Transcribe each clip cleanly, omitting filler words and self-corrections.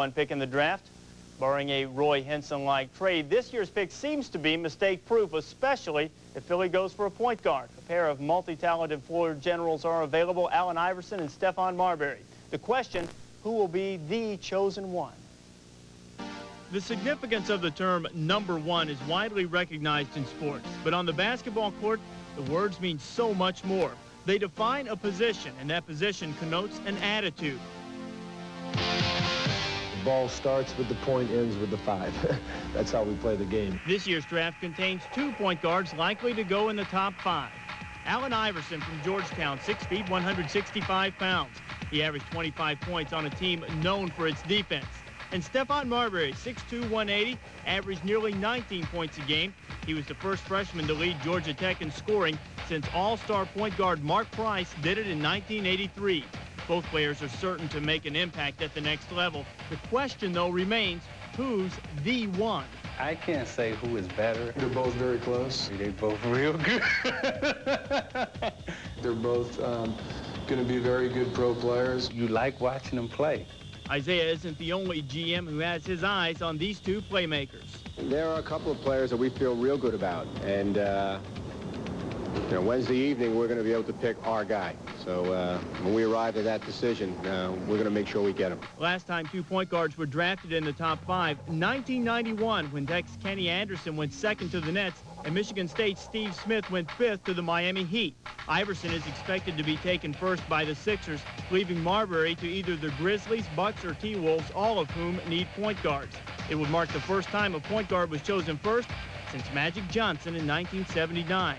One pick in the draft. Barring a Roy Henson-like trade, this year's pick seems to be mistake-proof, especially if Philly goes for a point guard. A pair of multi-talented floor generals are available, Allen Iverson and Stephon Marbury. The question, who will be the chosen one? The significance of the term number one is widely recognized in sports, but on the basketball court, the words mean so much more. They define a position, and that position connotes an attitude. The ball starts with the point, ends with the 5. That's how we play the game. This year's draft contains 2 point guards likely to go in the top 5. Allen Iverson from Georgetown, 6 feet, 165 pounds. He averaged 25 points on a team known for its defense. And Stephon Marbury, 6'2", 180, averaged nearly 19 points a game. He was the first freshman to lead Georgia Tech in scoring since all-star point guard Mark Price did it in 1983. Both players are certain to make an impact at the next level. The question, though, remains, who's the one? I can't say who is better. They're both very close. They're both real good. They're both going to be very good pro players. You like watching them play. Isaiah isn't the only GM who has his eyes on these 2 playmakers. There are a couple of players that we feel real good about, and Wednesday evening we're going to be able to pick our guy. So when we arrive at that decision, we're going to make sure we get him. Last time 2 point guards were drafted in the top 5, 1991, when Tech's Kenny Anderson went second to the Nets, and Michigan State's Steve Smith went 5th to the Miami Heat. Iverson is expected to be taken first by the Sixers, leaving Marbury to either the Grizzlies, Bucks, or T-Wolves, all of whom need point guards. It would mark the first time a point guard was chosen first since Magic Johnson in 1979.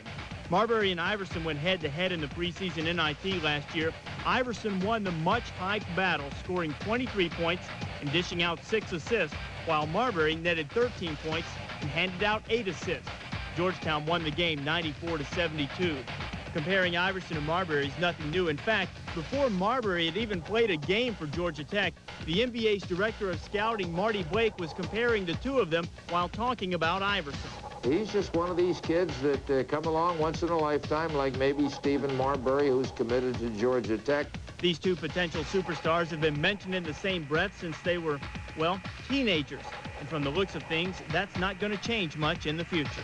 Marbury and Iverson went head-to-head in the preseason NIT last year. Iverson won the much-hyped battle, scoring 23 points and dishing out 6 assists, while Marbury netted 13 points and handed out 8 assists. Georgetown won the game 94-72. Comparing Iverson and Marbury is nothing new. In fact, before Marbury had even played a game for Georgia Tech, the NBA's director of scouting, Marty Blake, was comparing the 2 of them while talking about Iverson. He's just one of these kids that come along once in a lifetime, like maybe Stephen Marbury, who's committed to Georgia Tech. These 2 potential superstars have been mentioned in the same breath since they were, well, teenagers. And from the looks of things, that's not going to change much in the future.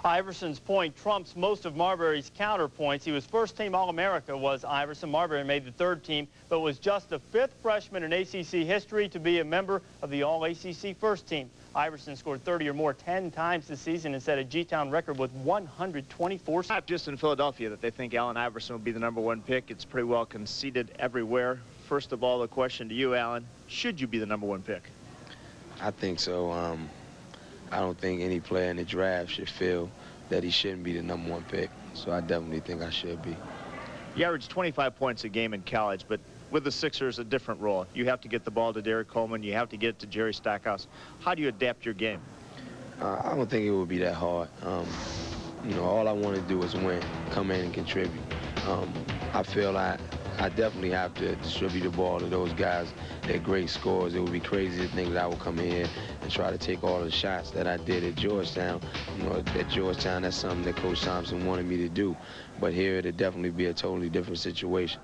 Iverson's point trumps most of Marbury's counterpoints. He was first-team All-America, was Iverson. Marbury made the 3rd team, but was just the 5th freshman in ACC history to be a member of the All-ACC first team. Iverson scored 30 or more 10 times this season and set a G-Town record with 124. Not just in Philadelphia that they think Allen Iverson will be the #1 pick. It's pretty well conceded everywhere. First of all, the question to you, Allen, should you be the #1 pick? I think so. I don't think any player in the draft should feel that he shouldn't be the #1 pick. So I definitely think I should be. You averaged 25 points a game in college, but with the Sixers, a different role. You have to get the ball to Derek Coleman. You have to get it to Jerry Stackhouse. How do you adapt your game? I don't think it would be that hard. All I want to do is win, come in and contribute. I feel I definitely have to distribute the ball to those guys. They're great scorers. It would be crazy to think that I would come in here and try to take all the shots that I did at Georgetown. At Georgetown, that's something that Coach Thompson wanted me to do. But here, it'd definitely be a totally different situation.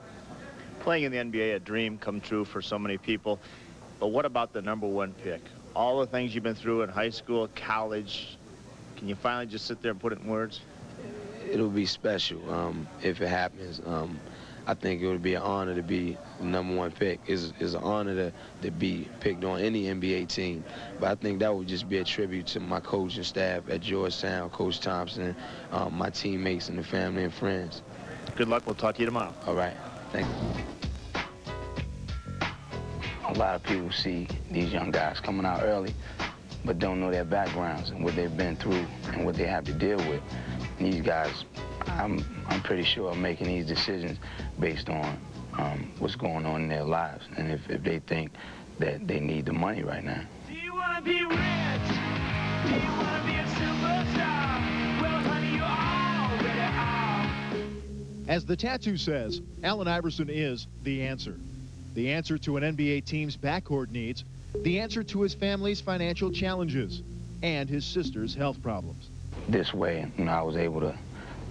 Playing in the NBA, a dream come true for so many people. But what about the #1 pick? All the things you've been through in high school, college, can you finally just sit there and put it in words? It'll be special if it happens. I think it would be an honor to be the #1 pick. It's an honor to be picked on any NBA team. But I think that would just be a tribute to my coaching staff at Georgetown, Coach Thompson, my teammates and the family and friends. Good luck. We'll talk to you tomorrow. All right. Thank you. A lot of people see these young guys coming out early, but don't know their backgrounds and what they've been through and what they have to deal with. And these guys, I'm pretty sure, are making these decisions based on what's going on in their lives and if they think that they need the money right now. Do you want to be rich? Do you want to be a superstar? Well, honey, you already are. As the tattoo says, Allen Iverson is the answer. The answer to an NBA team's backcourt needs, the answer to his family's financial challenges, and his sister's health problems. This way, I was able to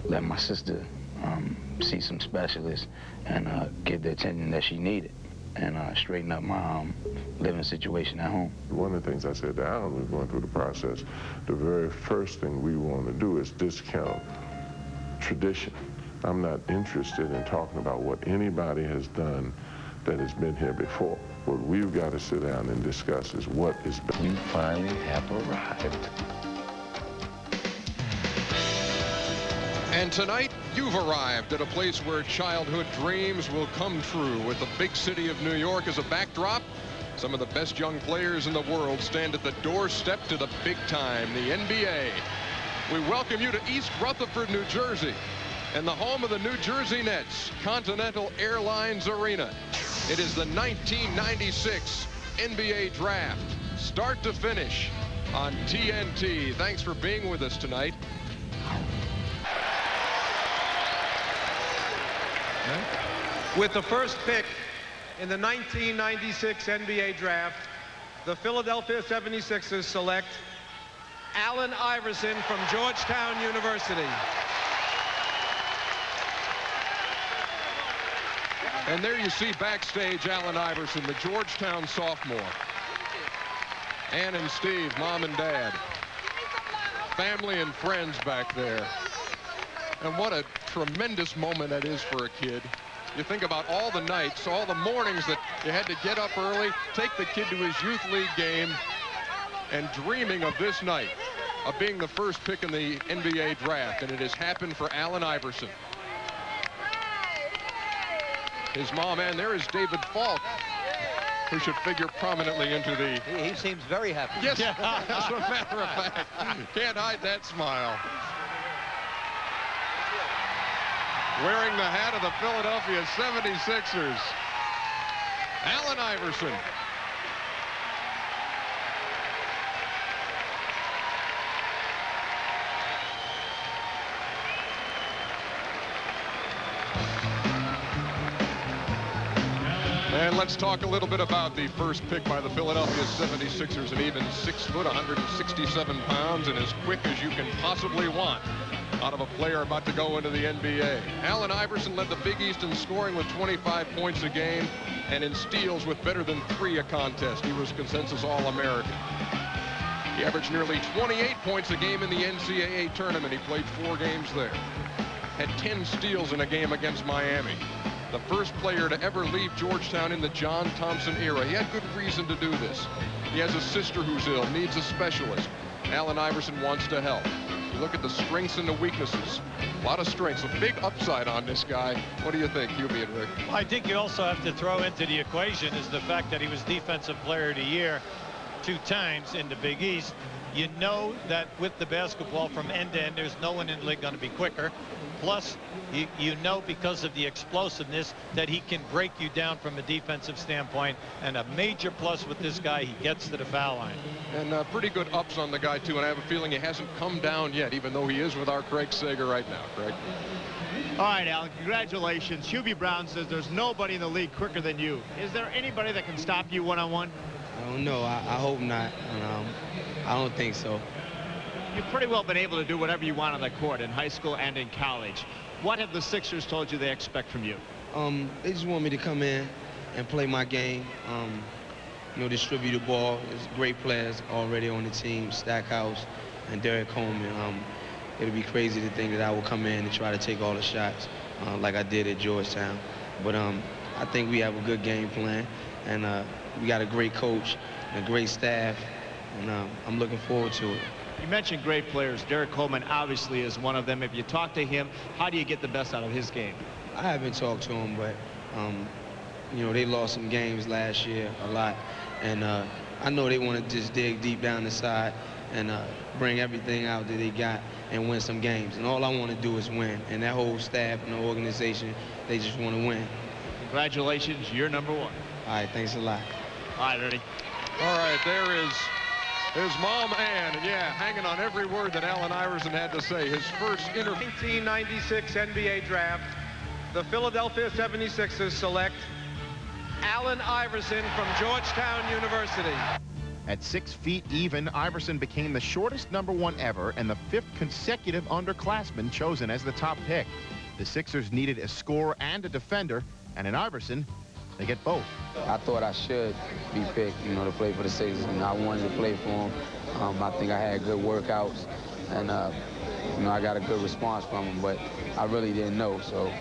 let my sister see some specialists and get the attention that she needed. and straighten up my living situation at home. One of the things I said to Alan was going through the process, the very first thing we want to do is discount tradition. I'm not interested in talking about what anybody has done that has been here before. What we've got to sit down and discuss is what is... You finally have arrived. And tonight, you've arrived at a place where childhood dreams will come true. With the big city of New York as a backdrop, some of the best young players in the world stand at the doorstep to the big time, the NBA. We welcome you to East Rutherford, New Jersey, and the home of the New Jersey Nets, Continental Airlines Arena. It is the 1996 NBA Draft, start to finish on TNT. Thanks for being with us tonight. With the first pick in the 1996 NBA Draft, the Philadelphia 76ers select Allen Iverson from Georgetown University. And there you see backstage Allen Iverson, the Georgetown sophomore. Ann and Steve, mom and dad. Family and friends back there. And what a tremendous moment that is for a kid. You think about all the nights, all the mornings that you had to get up early, take the kid to his youth league game, and dreaming of this night, of being the first pick in the NBA draft. And it has happened for Allen Iverson. His mom, and there is David Falk, who should figure prominently into the... He seems very happy. Yes, as a matter of fact. Can't hide that smile. Wearing the hat of the Philadelphia 76ers, Allen Iverson. And let's talk a little bit about the first pick by the Philadelphia 76ers, an even 6 foot, 167 pounds, and as quick as you can possibly want out of a player about to go into the NBA. Allen Iverson led the Big East in scoring with 25 points a game and in steals with better than 3 a contest. He was consensus All-American. He averaged nearly 28 points a game in the NCAA tournament. He played 4 games there. Had 10 steals in a game against Miami. The first player to ever leave Georgetown in the John Thompson era. He had good reason to do this. He has a sister who's ill, needs a specialist. Allen Iverson wants to help. You look at the strengths and the weaknesses. A lot of strengths, a big upside on this guy. What do you think, Hubie and Rick? I think you also have to throw into the equation is the fact that he was Defensive Player of the Year 2 times in the Big East. You know that with the basketball from end to end, there's no one in the league going to be quicker. Plus, you know because of the explosiveness that he can break you down from a defensive standpoint. And a major plus with this guy, he gets to the foul line. And pretty good ups on the guy, too. And I have a feeling he hasn't come down yet, even though he is with our Craig Sager right now. Craig? All right, Allen, congratulations. Hubie Brown says there's nobody in the league quicker than you. Is there anybody that can stop you one-on-one? I don't know. I hope not. I don't think so. You've pretty well been able to do whatever you want on the court in high school and in college. What have the Sixers told you they expect from you? They just want me to come in and play my game, you know, distribute the ball. There's great players already on the team, Stackhouse and Derek Coleman. It'll be crazy to think that I will come in and try to take all the shots like I did at Georgetown. But I think we have a good game plan, and we got a great coach and a great staff, and I'm looking forward to it. You mentioned great players. Derek Coleman obviously is one of them. If you talk to him, how do you get the best out of his game? I haven't talked to him, but, you know, they lost some games last year a lot. And I know they want to just dig deep down inside and bring everything out that they got and win some games. And all I want to do is win. And that whole staff and the organization, they just want to win. Congratulations, you're number 1. All right, thanks a lot. All right, Ernie. All right, there is his mom, Ann, yeah, hanging on every word that Allen Iverson had to say. His first interview. 1996 NBA Draft, the Philadelphia 76ers select Allen Iverson from Georgetown University. At 6 feet even, Iverson became the shortest number 1 ever and the 5th consecutive underclassman chosen as the top pick. The Sixers needed a scorer and a defender, and in Iverson, They get both. I thought I should be picked, you know, to play for the Sixers, and I wanted to play for them. I think I had good workouts, and you know, I got a good response from them, but I really didn't know, so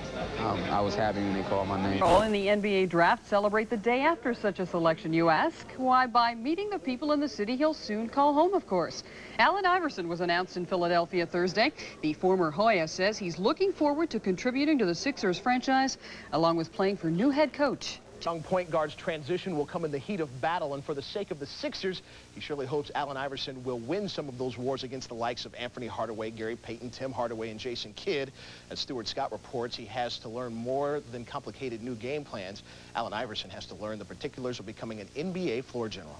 I was happy when they called my name. All in the NBA draft celebrate the day after such a selection, you ask? Why, by meeting the people in the city he'll soon call home, of course. Allen Iverson was announced in Philadelphia Thursday. The former Hoya says he's looking forward to contributing to the Sixers franchise, along with playing for new head coach. Young point guard's transition will come in the heat of battle, and for the sake of the Sixers, he surely hopes Allen Iverson will win some of those wars against the likes of Anthony Hardaway, Gary Payton, Tim Hardaway, and Jason Kidd. As Stuart Scott reports, he has to learn more than complicated new game plans. Allen Iverson has to learn the particulars of becoming an NBA floor general.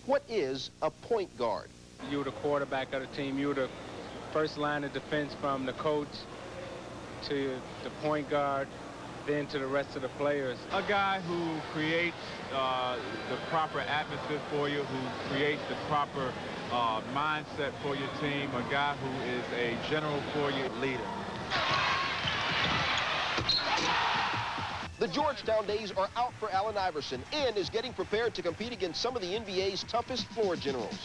What is a point guard? You're the quarterback of the team. You're the first line of defense from the coach to the point guard, then to the rest of the players. A guy who creates the proper atmosphere for you, who creates the proper mindset for your team, a guy who is a general for you, leader. The Georgetown days are out for Allen Iverson and is getting prepared to compete against some of the NBA's toughest floor generals.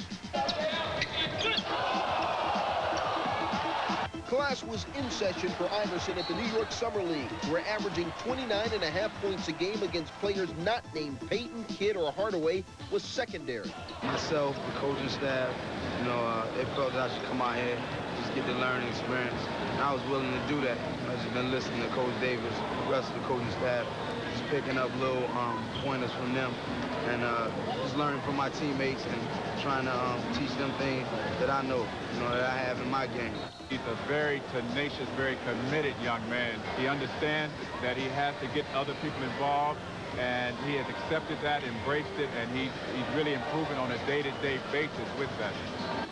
Class was in session for Iverson at the New York Summer League, where averaging 29.5 points a game against players not named Payton, Kidd, or Hardaway was secondary. Myself, the coaching staff, you know, they felt that I should come out here, just get the learning experience. And I was willing to do that. I've just been listening to Coach Davis, the rest of the coaching staff, just picking up little pointers from them, and just learning from my teammates and trying to teach them things that I know, that I have in my game. He's a very tenacious, very committed young man. He understands that he has to get other people involved, and he has accepted that, embraced it, and he's really improving on a day-to-day basis with that.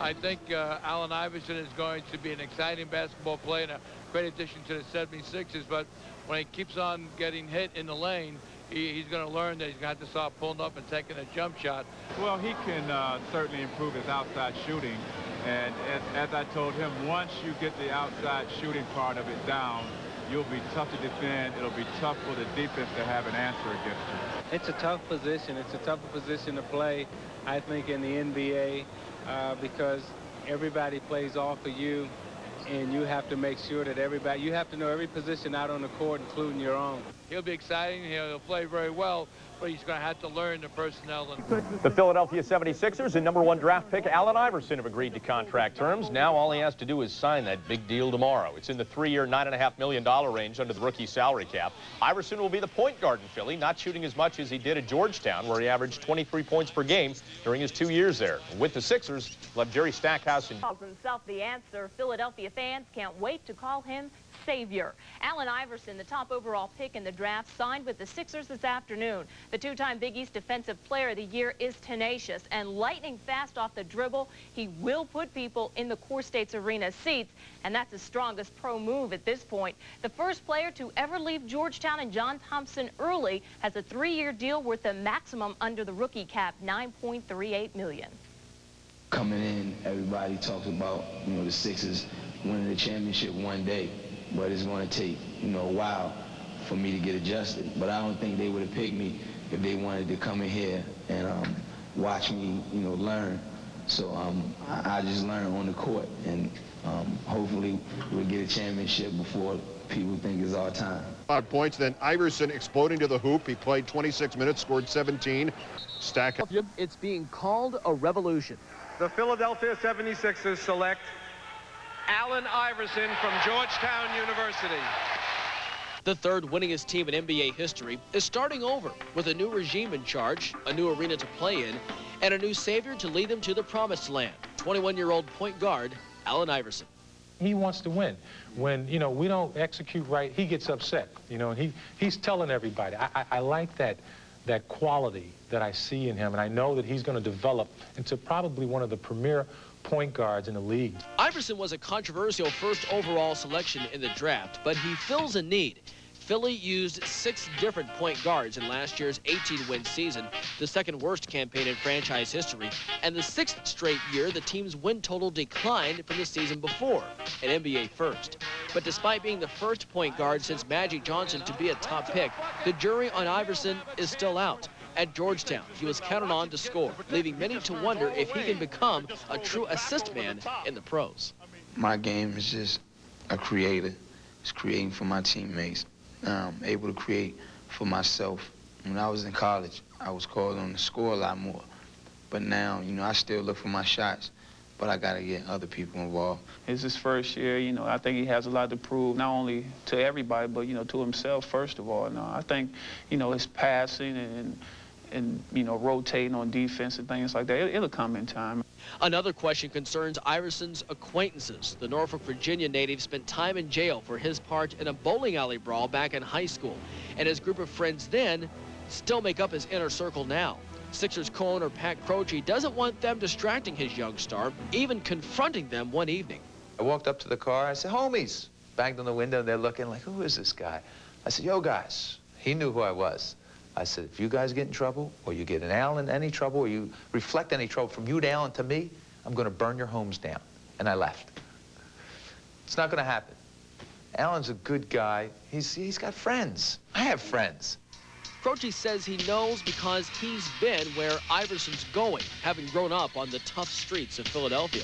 I think Allen Iverson is going to be an exciting basketball player and a great addition to the 76ers, but when he keeps on getting hit in the lane, he's going to learn that he's going to have to start pulling up and taking a jump shot. Well, he can certainly improve his outside shooting, and as I told him, once you get the outside shooting part of it down, you'll be tough to defend. It'll be tough for the defense to have an answer against you. It's a tough position. It's a tougher position to play, I think, in the NBA because everybody plays off of you, and you have to make sure that you have to know every position out on the court, including your own. He'll be exciting. He'll play very well, but he's going to have to learn the personnel. The Philadelphia 76ers and #1 draft pick Allen Iverson have agreed to contract terms. Now all he has to do is sign that big deal tomorrow. It's in the 3-year, $9.5 million range under the rookie salary cap. Iverson will be the point guard in Philly, not shooting as much as he did at Georgetown, where he averaged 23 points per game during his 2 years there. With the Sixers, we'll have Jerry Stackhouse and... Calls himself the answer. Philadelphia fans can't wait to call him savior. Allen Iverson, the top overall pick in the draft, signed with the Sixers this afternoon. The two-time Big East Defensive Player of the Year is tenacious and lightning fast off the dribble. He will put people in the Core States Arena seats, and that's his strongest pro move at this point. The first player to ever leave Georgetown and John Thompson early has a 3-year deal worth the maximum under the rookie cap, $9.38 million. Coming in, everybody talks about, the Sixers winning the championship one day. But it's going to take, a while for me to get adjusted. But I don't think they would have picked me if they wanted to come in here and watch me, learn. So I just learn on the court, and hopefully we'll get a championship before people think it's our time. 5 points, then Iverson exploding to the hoop. He played 26 minutes, scored 17. It's being called a revolution. The Philadelphia 76ers select Allen Iverson from Georgetown University. The third winningest team in NBA history is starting over with a new regime in charge, a new arena to play in, and a new savior to lead them to the promised land. 21-year-old point guard Allen Iverson. He wants to win. When, we don't execute right, he gets upset, and he's telling everybody. I like that quality that I see in him, and I know that he's going to develop into probably one of the premier point guards in the league. Iverson was a controversial first overall selection in the draft, but he fills a need. Philly used 6 different point guards in last year's 18-win season, the second worst campaign in franchise history, and the 6th straight year the team's win total declined from the season before, an NBA first. But despite being the first point guard since Magic Johnson to be a top pick, the jury on Iverson is still out. At Georgetown, he was counted on to score, leaving many to wonder if he can become a true assist man in the pros. My game is just a creator. It's creating for my teammates. Able to create for myself. When I was in college, I was called on to score a lot more. But now, you know, I still look for my shots, but I got to get other people involved. It's his first year, you know, I think he has a lot to prove, not only to everybody, but, you know, to himself, first of all. And I think, you know, his passing and you know, rotating on defense and things like that, it'll come in time. Another question concerns Iverson's acquaintances. The Norfolk, Virginia native spent time in jail for his part in a bowling alley brawl back in high school. And his group of friends then still make up his inner circle now. Sixers co-owner Pat Croce doesn't want them distracting his young star, even confronting them one evening. I walked up to the car, I said, homies. Banged on the window, and they're looking like, who is this guy? I said, yo, guys. He knew who I was. I said, if you guys get in trouble, or you get in Alan any trouble, or you reflect any trouble from you to Alan to me, I'm going to burn your homes down. And I left. It's not going to happen. Alan's a good guy. He's got friends. I have friends. Croce says he knows because he's been where Iverson's going, having grown up on the tough streets of Philadelphia.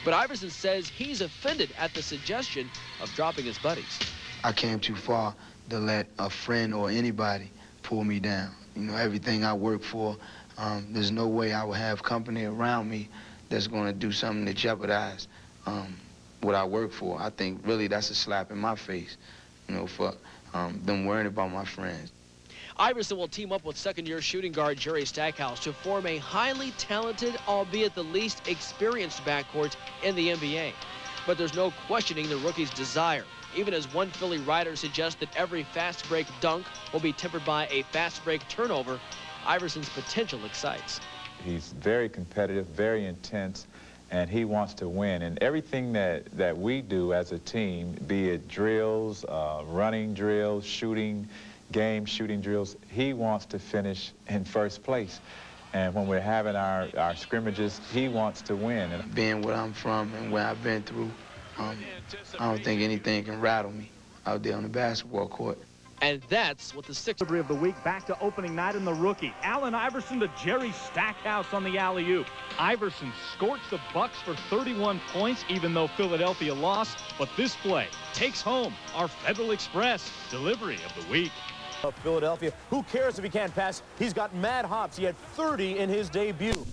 But Iverson says he's offended at the suggestion of dropping his buddies. I came too far to let a friend or anybody pull me down. You know, everything I work for, there's no way I would have company around me that's going to do something to jeopardize what I work for. I think really that's a slap in my face, you know, for them worrying about my friends. Iverson will team up with second-year shooting guard Jerry Stackhouse to form a highly talented, albeit the least experienced backcourt in the NBA. But there's no questioning the rookie's desire, even as one Philly writer suggests that every fast break dunk will be tempered by a fast break turnover. Iverson's potential excites. He's very competitive, very intense, and he wants to win. And everything that we do as a team, be it drills, running drills, shooting drills, he wants to finish in first place. And when we're having our scrimmages, he wants to win. And being where I'm from and where I've been through, I don't think anything can rattle me out there on the basketball court. And that's what the Sixers of the week back to opening night in the rookie. Allen Iverson to Jerry Stackhouse on the alley-oop. Iverson scorched the Bucks for 31 points, even though Philadelphia lost. But this play takes home our Federal Express delivery of the week. Of Philadelphia. Who cares if he can't pass? He's got mad hops. He had 30 in his debut.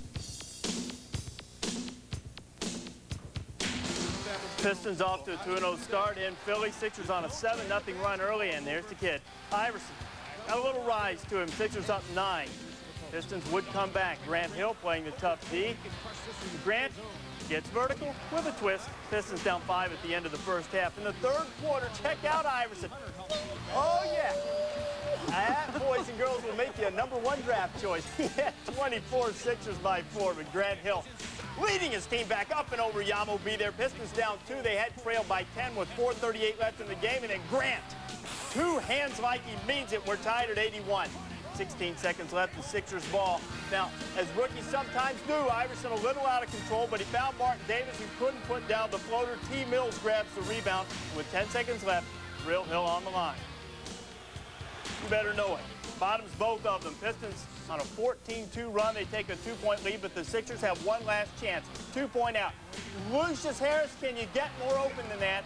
Pistons off to a 2-0 start in Philly. Sixers on a 7-0 run early, and there's the kid. Iverson got a little rise to him. Sixers up 9. Pistons would come back. Grant Hill playing the tough D. Grant gets vertical with a twist. Pistons down 5 at the end of the first half. In the third quarter, check out Iverson. Oh, yeah. That, boys and girls, will make you a #1 draft choice. He had 24, Sixers by 4, but Grant Hill leading his team back up and over Yamo be there. Pistons down 2. They had trailed by 10 with 4:38 left in the game. And then Grant, 2 hands like he means it. We're tied at 81. 16 seconds left in Sixers ball. Now, as rookies sometimes do, Iverson a little out of control, but he found Martin Davis, who couldn't put down the floater. T. Mills grabs the rebound. With 10 seconds left, Drill Hill on the line. You better know it. Bottoms both of them. Pistons on a 14-2 run. They take a 2-point lead, but the Sixers have one last chance. 2-point out. Lucius Harris, can you get more open than that?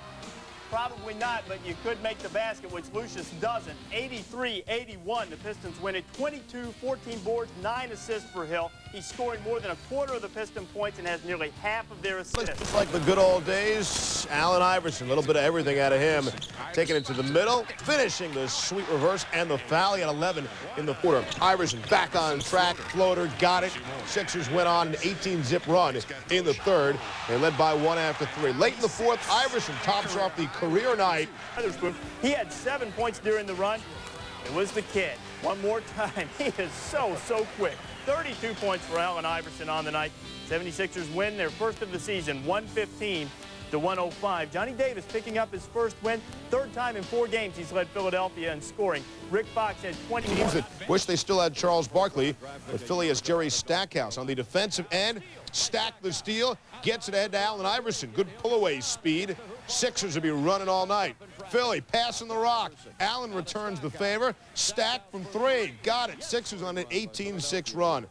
Probably not, but you could make the basket, which Lucius doesn't. 83-81. The Pistons win it. 22, 14 boards, 9 assists for Hill. He's scoring more than a quarter of the Piston points and has nearly half of their assists. Just like the good old days, Allen Iverson, a little bit of everything out of him. Taking it to the middle, finishing the sweet reverse and the foul. He had 11 in the quarter. Iverson back on track, floater, got it. Sixers went on an 18-zip run in the third. They led by 1 after 3. Late in the fourth, Iverson tops off the career night. He had 7 points during the run. It was the kid. One more time. He is so quick. 32 points for Allen Iverson on the night. 76ers win their first of the season, 115-104. to 105. Johnny Davis picking up his first win. Third time in 4 games he's led Philadelphia in scoring. Rick Fox has 20. Teams that wish they still had Charles Barkley, but Philly has Jerry Stackhouse on the defensive end. Stack the steal, gets it ahead to Allen Iverson. Good pull-away speed. Sixers will be running all night. Philly passing the rock. Allen returns the favor. Stack from 3. Got it. Sixers on an 18-6 run.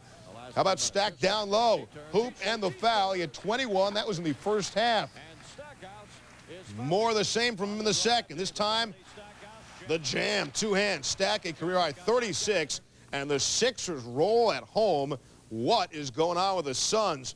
How about Stack down low? Hoop and the foul. He had 21. That was in the first half. More of the same from him in the second. This time, the jam. 2 hands. Stack a career-high 36. And the Sixers roll at home. What is going on with the Suns?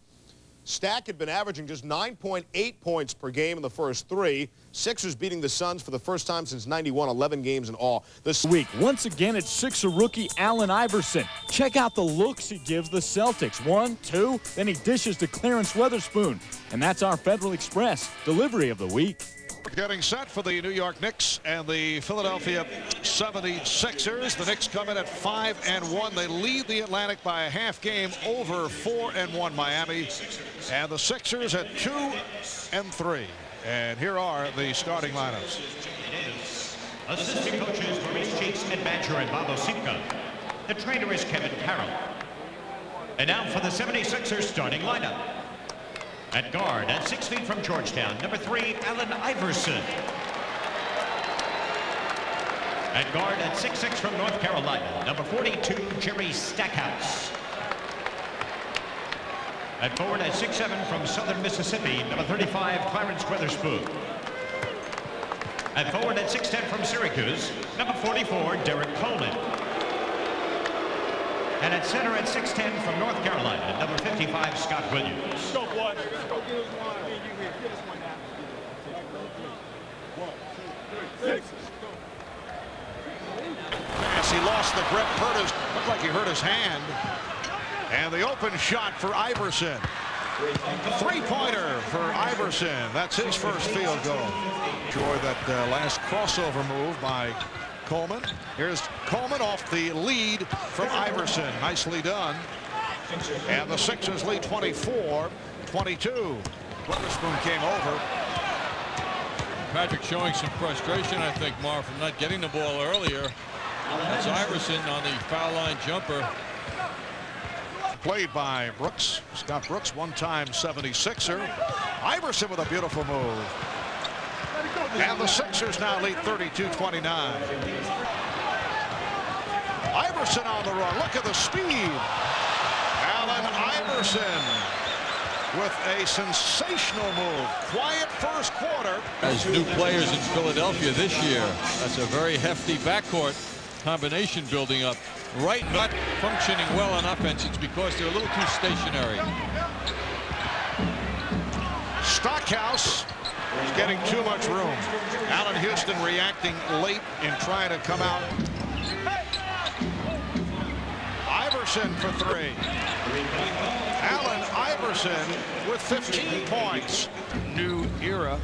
Stack had been averaging just 9.8 points per game in the first 3. Sixers beating the Suns for the first time since '91, 11 games in all. This week, once again, it's Sixer rookie Allen Iverson. Check out the looks he gives the Celtics. 1, 2, then he dishes to Clarence Weatherspoon. And that's our Federal Express delivery of the week. Getting set for the New York Knicks and the Philadelphia 76ers. The Knicks come in at 5-1. They lead the Atlantic by a half game over 4-1 Miami. And the Sixers at 2-3. And here are the starting lineups. Assistant coaches Maurice Cheeks and Badger and Bob Osipka. The trainer is Kevin Carroll. And now for the 76ers starting lineup. At guard, at 6 feet from Georgetown, number 3, Allen Iverson. At guard, at 6'6" from North Carolina, number 42, Jerry Stackhouse. At forward, at 6'7" from Southern Mississippi, number 35, Clarence Weatherspoon. At forward, at 6'10" from Syracuse, number 44, Derek Coleman. And at center at 6'10" from North Carolina, number 55, Scott Williams. Go, boy. Go get us one. Give us one now. 1, 2, 3, 6. Pass, he lost the grip, looked like he hurt his hand. And the open shot for Iverson. 3-pointer for Iverson. That's his first field goal. Enjoy that last crossover move by Coleman. Here's Coleman off the lead from Iverson. Nicely done. And the Sixers lead 24-22. Weatherspoon came over. Patrick showing some frustration, I think, Marv, from not getting the ball earlier. That's Iverson on the foul line jumper. Played by Brooks. Scott Brooks, one-time 76er. Iverson with a beautiful move. And the Sixers now lead 32-29. Iverson on the run. Look at the speed. Allen Iverson with a sensational move. Quiet first quarter. As new players in Philadelphia this year, that's a very hefty backcourt combination building up. Right, not functioning well on offense. It's because they're a little too stationary. Stockhouse is getting too much room. Allen Houston reacting late in trying to come out. Iverson for 3. Allen Iverson with 15 points. New era.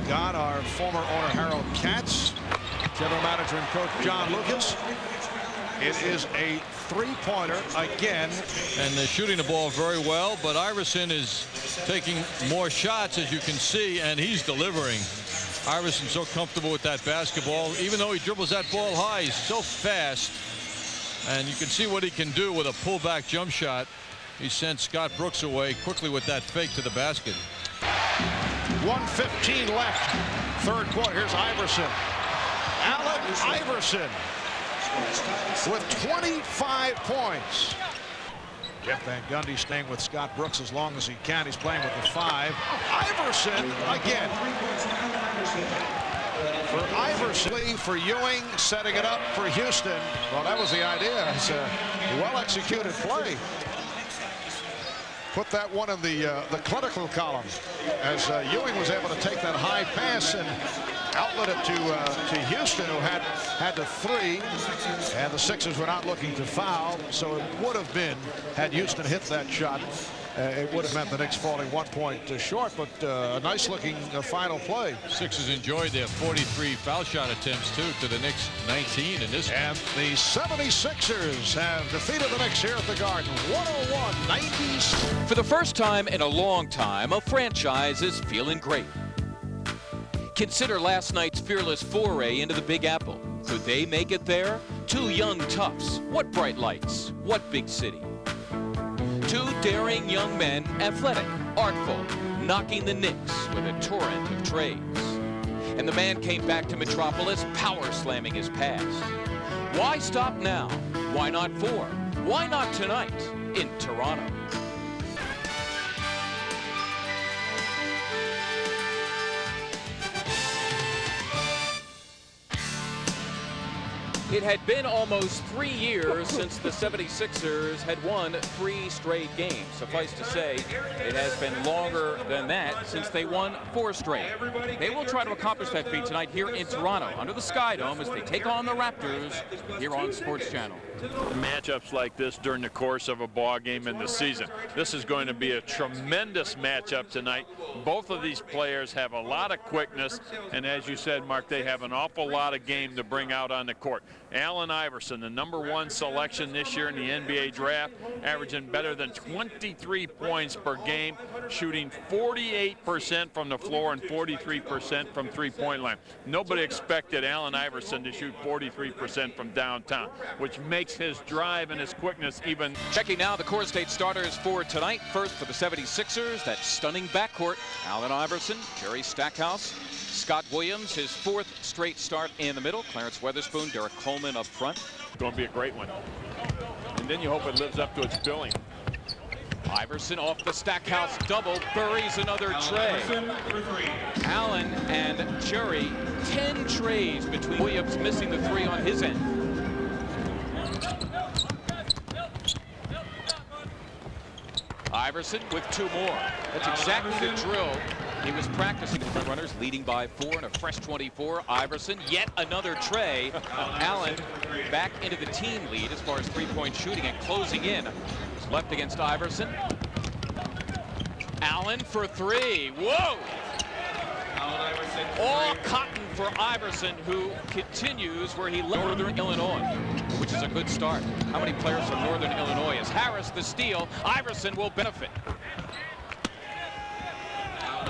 Got our former owner Harold Katz, general manager and coach John Lucas. It is a 3-pointer again. And they're shooting the ball very well, but Iverson is taking more shots, as you can see, and he's delivering. Iverson's so comfortable with that basketball. Even though he dribbles that ball high, he's so fast. And you can see what he can do with a pullback jump shot. He sent Scott Brooks away quickly with that fake to the basket. 1:15 left. Third quarter. Here's Iverson. Allen Iverson with 25 points. Jeff Van Gundy staying with Scott Brooks as long as he can. He's playing with the 5. Iverson again. For Iverson, for Ewing, setting it up for Houston. Well, that was the idea. It's a well-executed play. Put that one in the clinical column, as Ewing was able to take that high pass and outlet it to Houston, who had the 3, and the Sixers were not looking to foul, so it would have been, had Houston hit that shot, it would have meant the Knicks falling 1 point short, but a nice-looking final play. Sixers enjoyed their 43 foul shot attempts, too, to the Knicks 19 in this. And the 76ers have defeated the Knicks here at the Garden, 101-90. For the first time in a long time, a franchise is feeling great. Consider last night's fearless foray into the Big Apple. Could they make it there? Two young toughs. What bright lights? What big city? Two daring young men, athletic, artful, knocking the Knicks with a torrent of trades. And the man came back to Metropolis, power slamming his past. Why stop now? Why not 4? Why not tonight in Toronto? It had been almost 3 years since the 76ers had won 3 straight games. Suffice to say, it has been longer than that since they won 4 straight. They will try to accomplish that feat tonight here in Toronto under the Sky Dome as they take on the Raptors here on Sports Channel. Matchups like this during the course of a ball game in the season. This is going to be a tremendous matchup tonight. Both of these players have a lot of quickness, and as you said, Mark, they have an awful lot of game to bring out on the court. Allen Iverson, the #1 selection this year in the NBA draft, averaging better than 23 points per game, shooting 48% from the floor and 43% from three-point line. Nobody expected Allen Iverson to shoot 43% from downtown, which makes his drive and his quickness even. Checking now the Core State starters for tonight. First for the 76ers, that stunning backcourt. Allen Iverson, Jerry Stackhouse, Scott Williams, his 4th straight start in the middle. Clarence Weatherspoon, Derek Coleman up front. Going to be a great one. And then you hope it lives up to its billing. Iverson off the Stackhouse double, buries another tray. Allen and Jerry, 10 trays between. Williams missing the 3 on his end. Iverson with 2 more. That's exactly the drill he was practicing. The front runners leading by 4 and a fresh 24. Iverson, yet another tray. Allen back into the team lead as far as three-point shooting and closing in. He's left against Iverson. Allen for 3. Whoa! All cotton for Iverson, who continues where he left Northern Illinois, which is a good start. How many players from Northern Illinois? As Harris the steal, Iverson will benefit.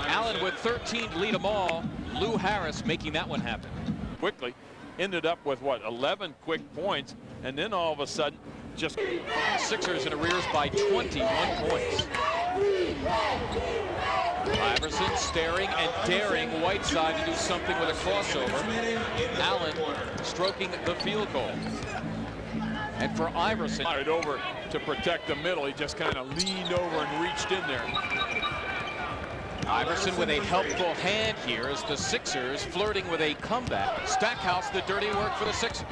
Allen with 13 to lead them all. Lou Harris making that one happen. Quickly ended up with, what, 11 quick points, and then all of a sudden just. Sixers in arrears by 21 points. Iverson staring and daring Whiteside to do something with a crossover. Allen stroking the field goal. And for Iverson. Right over to protect the middle. He just kind of leaned over and reached in there. Iverson with a helpful hand here as the Sixers flirting with a comeback. Stackhouse, the dirty work for the Sixers.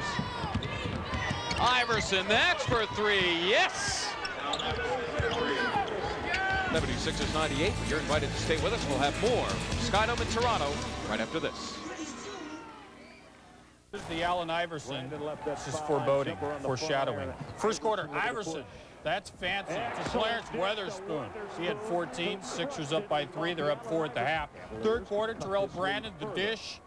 Iverson, that's for 3. Yes! 76ers 98. When you're invited to stay with us, we'll have more Sky Dome in Toronto right after this. This is the Allen Iverson. This is foreboding, foreshadowing. First quarter, Iverson. That's fancy. To Clarence Weatherspoon. He had 14. Sixers up by 3. They're up 4 at the half. Third quarter, Terrell Brandon, the dish.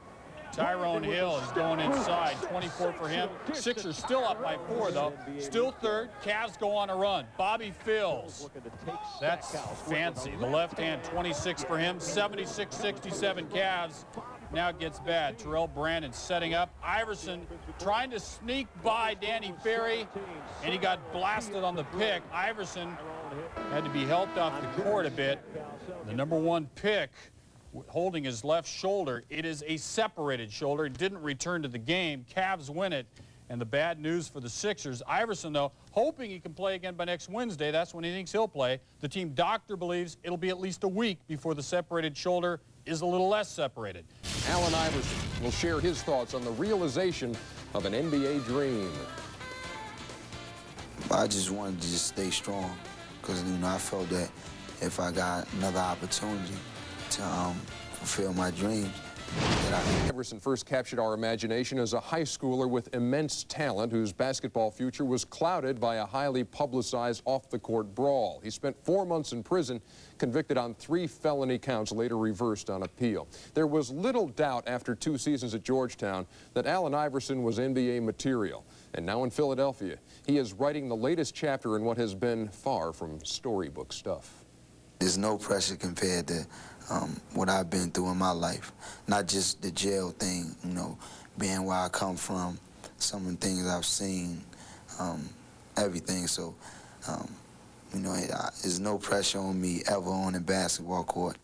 Tyrone Hill is going inside. 24 for him. Sixers still up by 4, though. Still third. Cavs go on a run. Bobby Phils. That's fancy. The left hand, 26 for him. 76-67 Cavs. Now it gets bad. Terrell Brandon setting up. Iverson trying to sneak by Danny Ferry, and he got blasted on the pick. Iverson had to be helped off the court a bit. The #1 pick holding his left shoulder. It is a separated shoulder. It didn't return to the game. Cavs win it. And the bad news for the Sixers, Iverson, though, hoping he can play again by next Wednesday. That's when he thinks he'll play. The team doctor believes it'll be at least a week before the separated shoulder is a little less separated. Allen Iverson will share his thoughts on the realization of an NBA dream. I just wanted to just stay strong because, you know, I felt that if I got another opportunity to fulfill my dreams, Iverson first captured our imagination as a high schooler with immense talent whose basketball future was clouded by a highly publicized off-the-court brawl. He spent 4 months in prison, convicted on 3 felony counts, later reversed on appeal. There was little doubt after 2 seasons at Georgetown that Allen Iverson was NBA material. And now in Philadelphia, he is writing the latest chapter in what has been far from storybook stuff. There's no pressure compared to what I've been through in my life. Not just the jail thing, you know, being where I come from, some of the things I've seen, everything. So, you know, there's no pressure on me ever on the basketball court.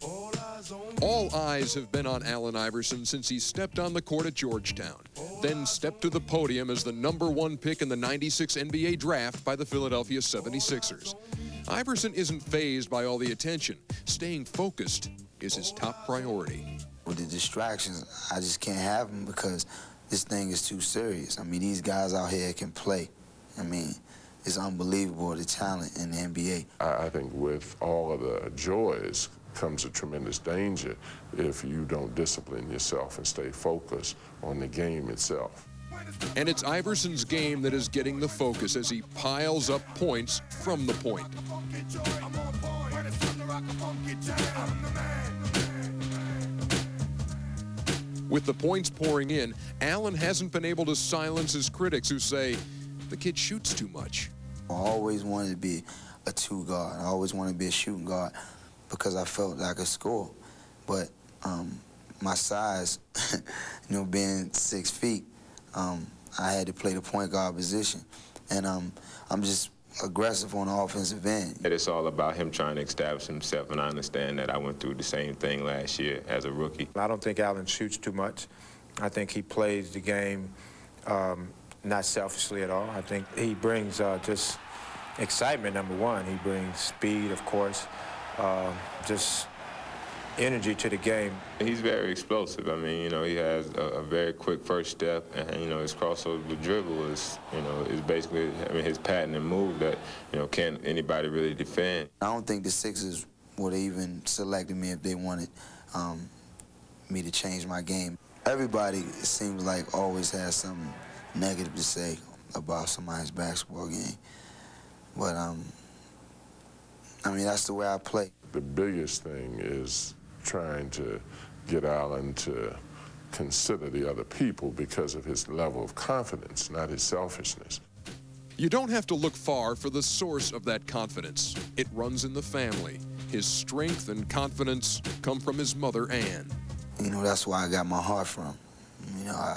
All eyes have been on Allen Iverson since he stepped on the court at Georgetown, then stepped to the podium as the #1 pick in the '96 NBA draft by the Philadelphia 76ers. Iverson isn't fazed by all the attention. Staying focused is his top priority. With the distractions, I just can't have them because this thing is too serious. I mean, these guys out here can play. I mean, it's unbelievable, the talent in the NBA. I think with all of the joys comes a tremendous danger if you don't discipline yourself and stay focused on the game itself. And it's Iverson's game that is getting the focus as he piles up points from the point. With the points pouring in, Allen hasn't been able to silence his critics who say the kid shoots too much. I always wanted to be a 2 guard. I always wanted to be a shooting guard because I felt like I could score. But my size, you know, being 6 feet, I had to play the point guard position. And I'm just aggressive on the offensive end. It's all about him trying to establish himself, and I understand that I went through the same thing last year as a rookie. I don't think Allen shoots too much. I think he plays the game not selfishly at all. I think he brings just excitement, #1. He brings speed, of course, just energy to the game. He's very explosive. I mean, you know, he has a very quick first step, and, you know, his crossover dribble is, you know, is basically, I mean, his patented move that, you know, can't anybody really defend. I don't think the Sixers would have even selected me if they wanted me to change my game. Everybody, it seems like, always has something negative to say about somebody's basketball game. But, I mean, that's the way I play. The biggest thing is trying to get Allen to consider the other people because of his level of confidence, not his selfishness. You don't have to look far for the source of that confidence. It runs in the family. His strength and confidence come from his mother, Ann. You know, that's where I got my heart from. You know,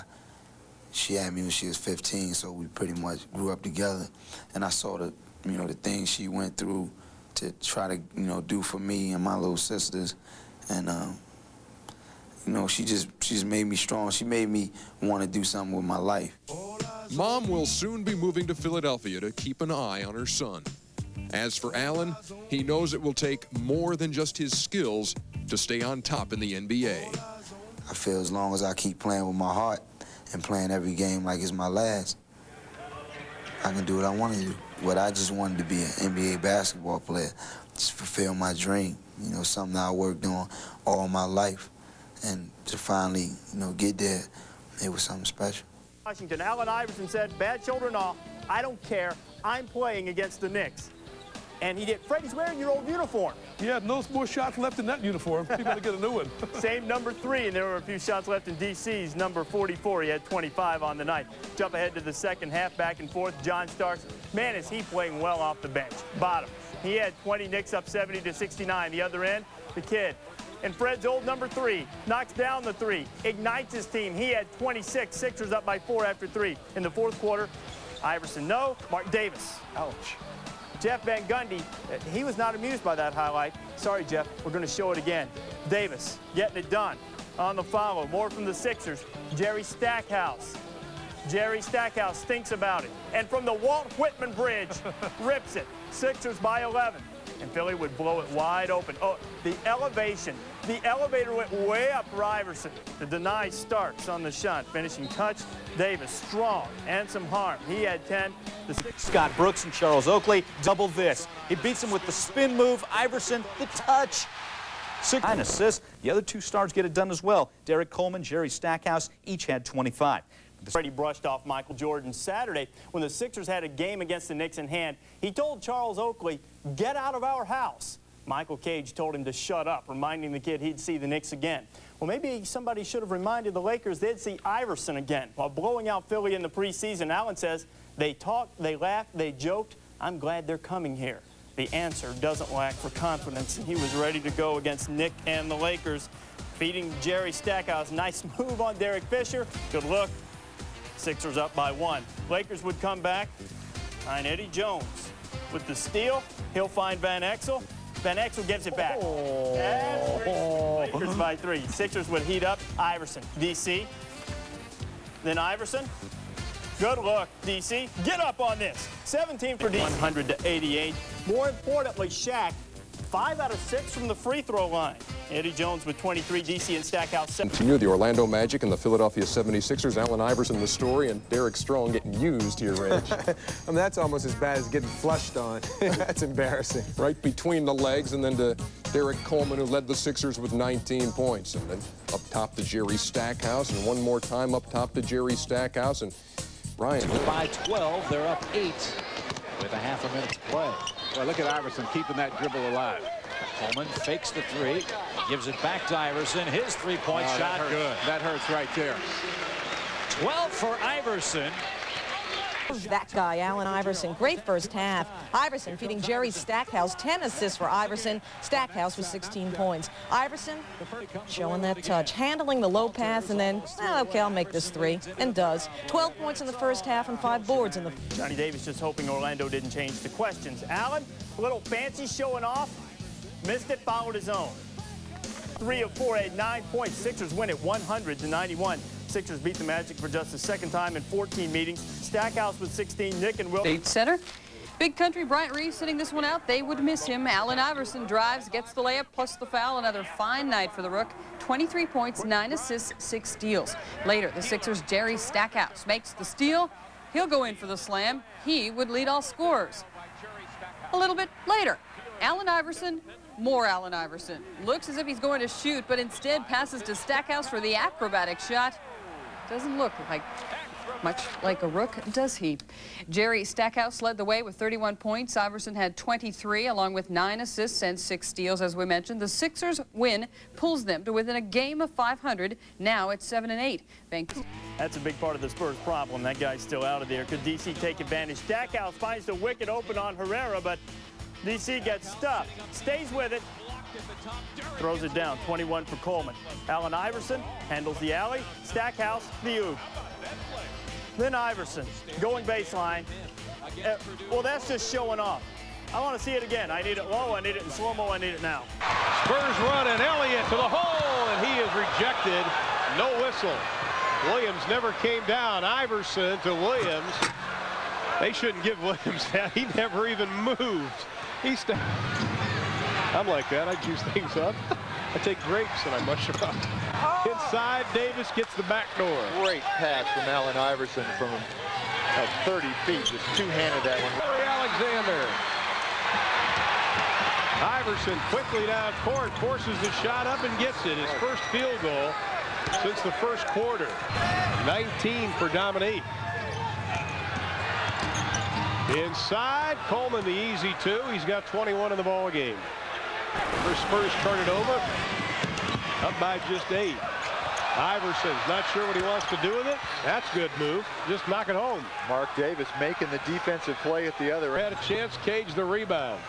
she had me when she was 15, so we pretty much grew up together. And I saw the, you know, the things she went through to try to, you know, do for me and my little sisters. And, you know, she just made me strong. She made me want to do something with my life. Mom will soon be moving to Philadelphia to keep an eye on her son. As for Allen, he knows it will take more than just his skills to stay on top in the NBA. I feel as long as I keep playing with my heart and playing every game like it's my last, I can do what I want to do. But I just wanted to be an NBA basketball player, just fulfill my dream, you know, something I worked on all my life. And to finally, you know, get there, it was something special. Washington, Allen Iverson said, bad children off, I don't care, I'm playing against the Knicks. And he did. Freddie's wearing your old uniform. Yeah, no more shots left in that uniform. He better get a new one. Same #3, and there were a few shots left in DC's number 44. He had 25 on the night. Jump ahead to the second half, back and forth. John Starks, man, is he playing well off the bench. Bottom. He had 20, Knicks up 70-69. The other end, the kid. And Fred's old #3 knocks down the 3, ignites his team. He had 26, Sixers up by 4 after 3. In the fourth quarter, Iverson no, Mark Davis. Ouch. Jeff Van Gundy, he was not amused by that highlight. Sorry, Jeff, we're going to show it again. Davis getting it done. On the follow, more from the Sixers, Jerry Stackhouse. Jerry Stackhouse thinks about it. And from the Walt Whitman Bridge, rips it. Sixers by 11. And Philly would blow it wide open. Oh, the elevation. The elevator went way up for Iverson to deny Starks on the shot. Finishing touch, Davis strong and some harm. He had 10. The Scott Brooks and Charles Oakley double this. He beats him with the spin move. Iverson, the touch. 9 assists. The other two stars get it done as well. Derek Coleman, Jerry Stackhouse each had 25. Brady brushed off Michael Jordan Saturday when the Sixers had a game against the Knicks in hand. He told Charles Oakley, "Get out of our house." Michael Cage told him to shut up, reminding the kid he'd see the Knicks again. Well, maybe somebody should have reminded the Lakers they'd see Iverson again. While blowing out Philly in the preseason, Allen says they talked, they laughed, they joked. I'm glad they're coming here. The answer doesn't lack for confidence, and he was ready to go against Nick and the Lakers. Feeding Jerry Stackhouse. Nice move on Derek Fisher. Good look. Sixers up by 1. Lakers would come back. Find Eddie Jones with the steal. He'll find Van Exel. Van Exel gives it back. Lakers by 3. Sixers would heat up. Iverson, DC. Then Iverson. Good look, DC. Get up on this. 17 for DC. 100 to 88. More importantly, Shaq, 5 out of 6 from the free throw line. Eddie Jones with 23, DC and Stackhouse 7. Continue the Orlando Magic and the Philadelphia 76ers. Allen Iverson the story, and Derek Strong getting used here, Reg. I mean, that's almost as bad as getting flushed on. That's embarrassing. Right between the legs, and then to Derek Coleman, who led the Sixers with 19 points. And then up top to Jerry Stackhouse, and one more time up top to Jerry Stackhouse. And Brian. By 12, they're up 8 with a half a minute to play. Well, look at Iverson keeping that dribble alive. Coleman fakes the 3, gives it back to Iverson. His three-point shot. Good. That hurts right there. 12 for Iverson. That guy, Allen Iverson, great first half. Iverson feeding Jerry Stackhouse, 10 assists for Iverson. Stackhouse with 16 points. Iverson showing that touch, handling the low pass, and then, okay, I'll make this 3, and does. 12 points in the first half and 5 boards in the... Johnny Davis just hoping Orlando didn't change the questions. Allen, a little fancy showing off. Missed it, followed his own. 3 of 4, a 9-point. Sixers win it 100 to 91. Sixers beat the Magic for just the second time in 14 meetings. Stackhouse with 16, Nick and Will. State center. Big Country, Bryant Reeves sitting this one out. They would miss him. Allen Iverson drives, gets the layup, plus the foul. Another fine night for the Rook. 23 points, 9 assists, 6 steals. Later, the Sixers' Jerry Stackhouse makes the steal. He'll go in for the slam. He would lead all scorers. A little bit later, Allen Iverson, more Allen Iverson. Looks as if he's going to shoot, but instead passes to Stackhouse for the acrobatic shot. Doesn't look like much like a Rook, does he? Jerry Stackhouse led the way with 31 points. Iverson had 23, along with 9 assists and 6 steals, as we mentioned. The Sixers win pulls them to within a game of 500. Now it's 7-8. That's a big part of the Spurs' problem. That guy's still out of there. Could DC take advantage? Stackhouse finds the wicket open on Herrera, but DC gets stuck. Stays with it. Throws it down. 21 for Coleman. Allen Iverson handles the alley. Stackhouse, the oop. Then Iverson going baseline. Well, that's just showing off. I want to see it again. I need it low. I need it in slow-mo. I need it now. Spurs run, and Elliott to the hole, and he is rejected. No whistle. Williams never came down. Iverson to Williams. They shouldn't give Williams that. He never even moved. I'm like that. I juice things up. I take grapes and I mush them up. Inside, Davis gets the back door. Great pass from Allen Iverson from 30 feet. Just two-handed that one. Larry Alexander. Iverson quickly down court, forces the shot up and gets it. His first field goal since the first quarter. 19 for Dominique. Inside, Coleman the easy 2. He's got 21 in the ball game. The Spurs turn it over. Up by just 8. Iverson's not sure what he wants to do with it. That's a good move. Just knock it home. Mark Davis making the defensive play at the other end. Had a chance, Cage the rebound.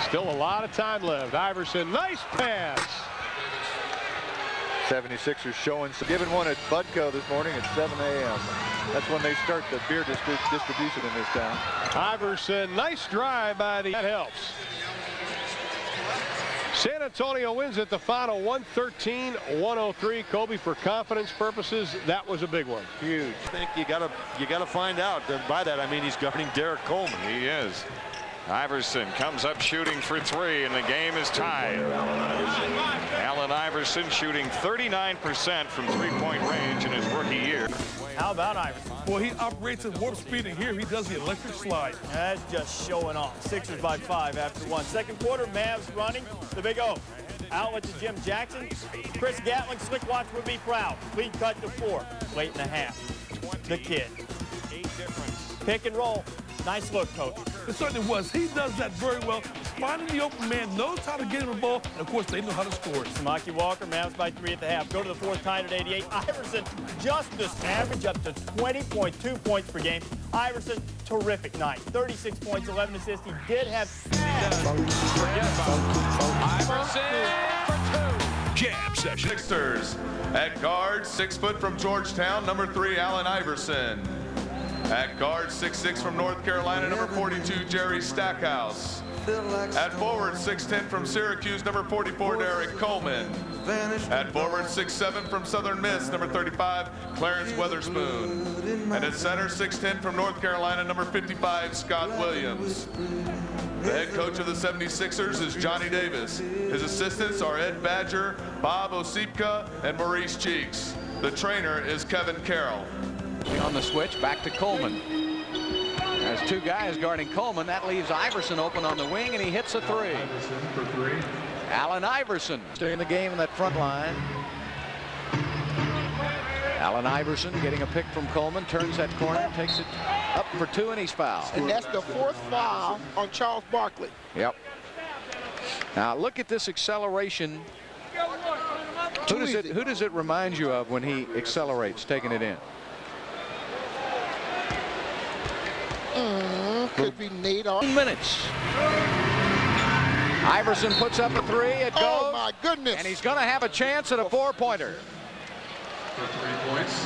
Still a lot of time left. Iverson, nice pass. 76ers showing, giving one at Budco this morning at 7 a.m. That's when they start the beer distribution in this town. Iverson, nice drive by the... That helps. San Antonio wins at the final 113-103. Kobe, for confidence purposes, that was a big one. Huge. I think you gotta find out. By that I mean he's guarding Derek Coleman. He is. Iverson comes up shooting for 3, and the game is tied. Allen Iverson shooting 39% from three-point range in his rookie year. How about Iverson? Well, he operates at warp speed, and here he does the electric slide. That's just showing off. Sixers by 5 after 1. Second quarter, Mavs running the big O. Outlet to Jim Jackson. Chris Gatling, Slick Watch would be proud. Lead cut to 4. Late in the half. The kid. 8 difference. Pick and roll. Nice look, Coach. It certainly was. He does that very well. Finding the open man, knows how to get him the ball, and of course they know how to score it. Samaki Walker, Mavs by 3 at the half. Go to the fourth, tied at 88. Iverson, just this average up to 20.2 points per game. Iverson, terrific night. 36 points, 11 assists. He did have... Iverson for 2. Jam session. Sixers. At guard, 6 foot from Georgetown, number 3, Allen Iverson. At guard, 6'6" from North Carolina, number 42, Jerry Stackhouse. At forward, 6'10" from Syracuse, number 44, Derek Coleman. At forward, 6'7" from Southern Miss, number 35, Clarence Weatherspoon. And at center, 6'10" from North Carolina, number 55, Scott Williams. The head coach of the 76ers is Johnny Davis. His assistants are Ed Badger, Bob Osipka, and Maurice Cheeks. The trainer is Kevin Carroll. On the switch, back to Coleman. There's 2 guys guarding Coleman. That leaves Iverson open on the wing, and he hits a 3. Allen Iverson during the game in that front line. Allen Iverson getting a pick from Coleman, turns that corner, takes it up for 2, and he's fouled. And that's the 4th foul on Charles Barkley. Yep. Now look at this acceleration. Who does it remind you of when he accelerates, taking it in? Could be Nate. Minutes. Iverson puts up a 3. It goes. Oh my goodness! And he's going to have a chance at a 4-pointer. For 3 points.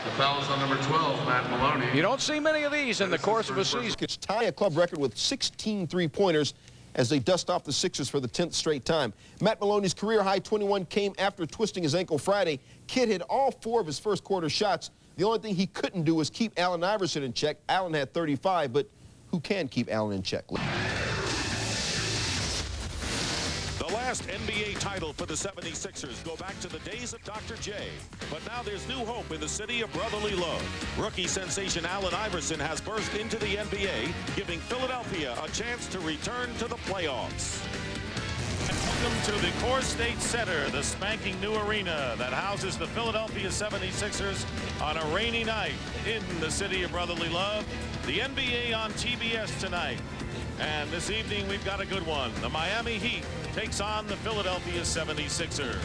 The foul is on number 12, Matt Maloney. You don't see many of these in the course of a season. It's tie a club record with 16 3-pointers as they dust off the Sixers for the 10th straight time. Matt Maloney's career-high 21 came after twisting his ankle Friday. Kid hit all 4 of his first quarter shots. The only thing he couldn't do was keep Allen Iverson in check. Allen had 35, but who can keep Allen in check? The last NBA title for the 76ers go back to the days of Dr. J. But now there's new hope in the city of brotherly love. Rookie sensation Allen Iverson has burst into the NBA, giving Philadelphia a chance to return to the playoffs. Welcome to the Core State Center, the spanking new arena that houses the Philadelphia 76ers on a rainy night in the city of brotherly love. The NBA on TBS tonight. And this evening we've got a good one. The Miami Heat takes on the Philadelphia 76ers.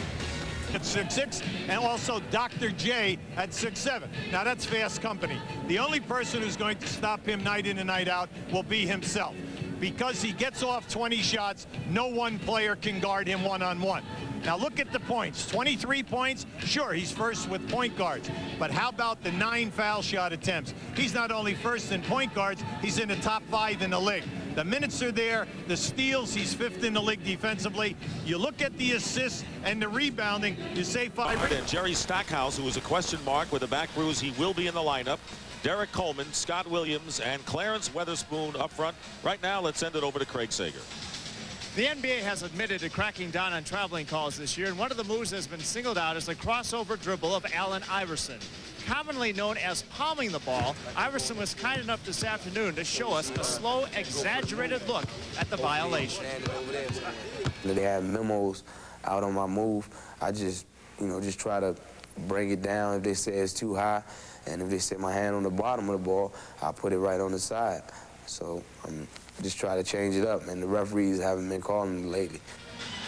At 6'6", and also Dr. J at 6'7". Now that's fast company. The only person who's going to stop him night in and night out will be himself. Because he gets off 20 shots, no one player can guard him one-on-one. Now look at the points. 23 points. Sure, he's first with point guards. But how about the 9 foul shot attempts? He's not only first in point guards, he's in the top 5 in the league. The minutes are there. The steals, he's 5th in the league defensively. You look at the assists and the rebounding, you say 5. And Jerry Stackhouse, who is a question mark with a back bruise, he will be in the lineup. Derek Coleman, Scott Williams, and Clarence Weatherspoon up front. Right now, let's send it over to Craig Sager. The NBA has admitted to cracking down on traveling calls this year, and one of the moves that has been singled out is the crossover dribble of Allen Iverson. Commonly known as palming the ball, Iverson was kind enough this afternoon to show us a slow, exaggerated look at the violation. They have memos out on my move. I just try to bring it down if they say it's too high. And if they set my hand on the bottom of the ball, I put it right on the side. So just try to change it up, and the referees haven't been calling me lately.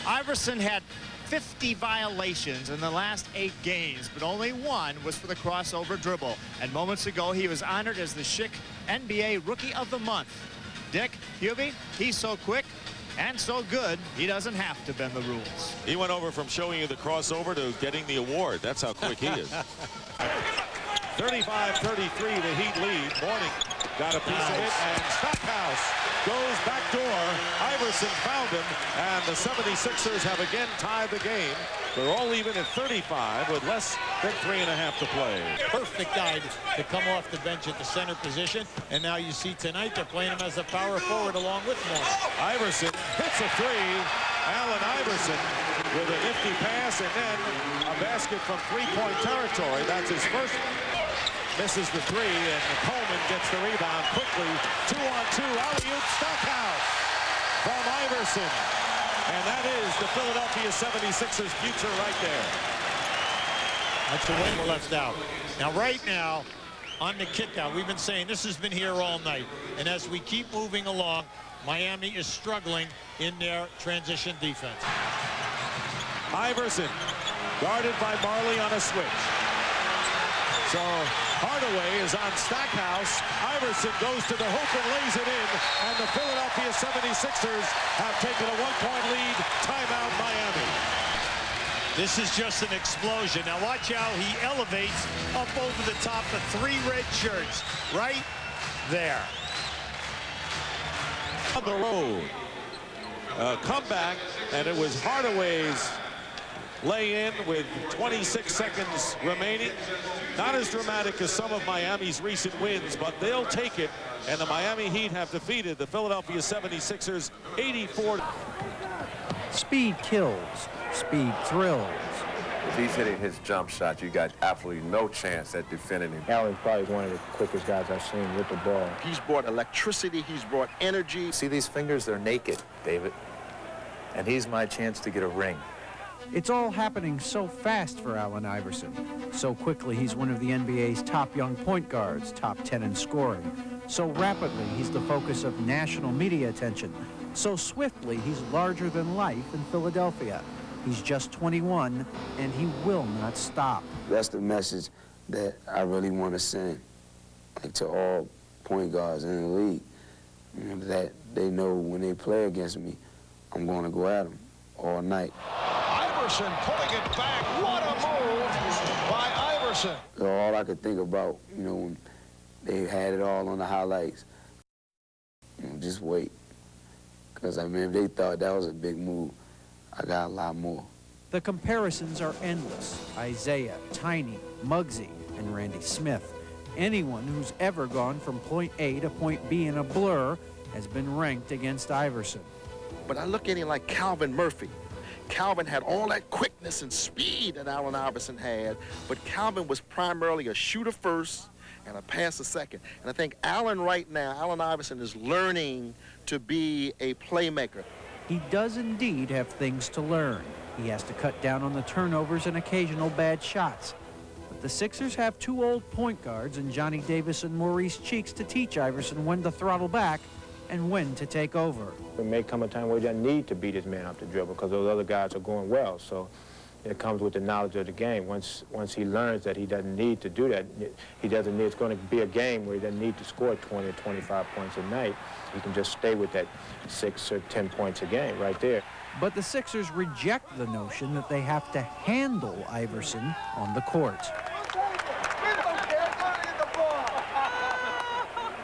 Iverson had 50 violations in the last 8 games, but only 1 was for the crossover dribble. And moments ago, he was honored as the Schick NBA Rookie of the Month. Dick, Hubie, he's so quick and so good, he doesn't have to bend the rules. He went over from showing you the crossover to getting the award. That's how quick he is. 35-33, the Heat lead. Morning got a piece of it, and Stackhouse goes back door. Iverson found him, and the 76ers have again tied the game. They're all even at 35 with less than 3.5 to play. Perfect guy to come off the bench at the center position, and now you see tonight they're playing him as a power forward along with Moore. Iverson hits a 3. Allen Iverson with a nifty pass, and then a basket from 3-point territory. That's his first. Misses the 3, and Coleman gets the rebound quickly. 2-on-2, alley-oop, Stackhouse from Iverson. And that is the Philadelphia 76ers future right there. That's the win we're left out. Now, right now, on the kickout, we've been saying this has been here all night. And as we keep moving along, Miami is struggling in their transition defense. Iverson, guarded by Marley on a switch. So Hardaway is on Stackhouse. Iverson goes to the hoop and lays it in. And the Philadelphia 76ers have taken a one-point lead. Timeout, Miami. This is just an explosion. Now watch how he elevates up over the top of 3 red shirts. Right there. On the road. Comeback, and it was Hardaway's lay-in with 26 seconds remaining. Not as dramatic as some of Miami's recent wins, but they'll take it. And the Miami Heat have defeated the Philadelphia 76ers 84. Speed kills. Speed thrills. If he's hitting his jump shot, you got absolutely no chance at defending him. Allen's probably one of the quickest guys I've seen with the ball. He's brought electricity. He's brought energy. See these fingers? They're naked, David. And he's my chance to get a ring. It's all happening so fast for Allen Iverson. So quickly, he's one of the NBA's top young point guards, top 10 in scoring. So rapidly, he's the focus of national media attention. So swiftly, he's larger than life in Philadelphia. He's just 21, and he will not stop. That's the message that I really want to send, like, to all point guards in the league, you know, that they know when they play against me, I'm going to go at them all night. Iverson pulling it back. What a move by Iverson. So all I could think about, you know, when they had it all on the highlights, you know, just wait. Because, I mean, if they thought that was a big move, I got a lot more. The comparisons are endless. Isaiah, Tiny, Muggsy, and Randy Smith. Anyone who's ever gone from point A to point B in a blur has been ranked against Iverson. But I look at him like Calvin Murphy. Calvin had all that quickness and speed that Allen Iverson had, but Calvin was primarily a shooter first and a passer second. And I think Allen right now, Allen Iverson is learning to be a playmaker. He does indeed have things to learn. He has to cut down on the turnovers and occasional bad shots. But the Sixers have 2 old point guards in Johnny Davis and Maurice Cheeks to teach Iverson when to throttle back and when to take over. There may come a time where he doesn't need to beat his man off the dribble because those other guys are going well. So it comes with the knowledge of the game. Once he learns that he doesn't need to do that, he doesn't need, it's going to be a game where he doesn't need to score 20 or 25 points a night. He can just stay with that 6 or 10 points a game right there. But the Sixers reject the notion that they have to handle Iverson on the court.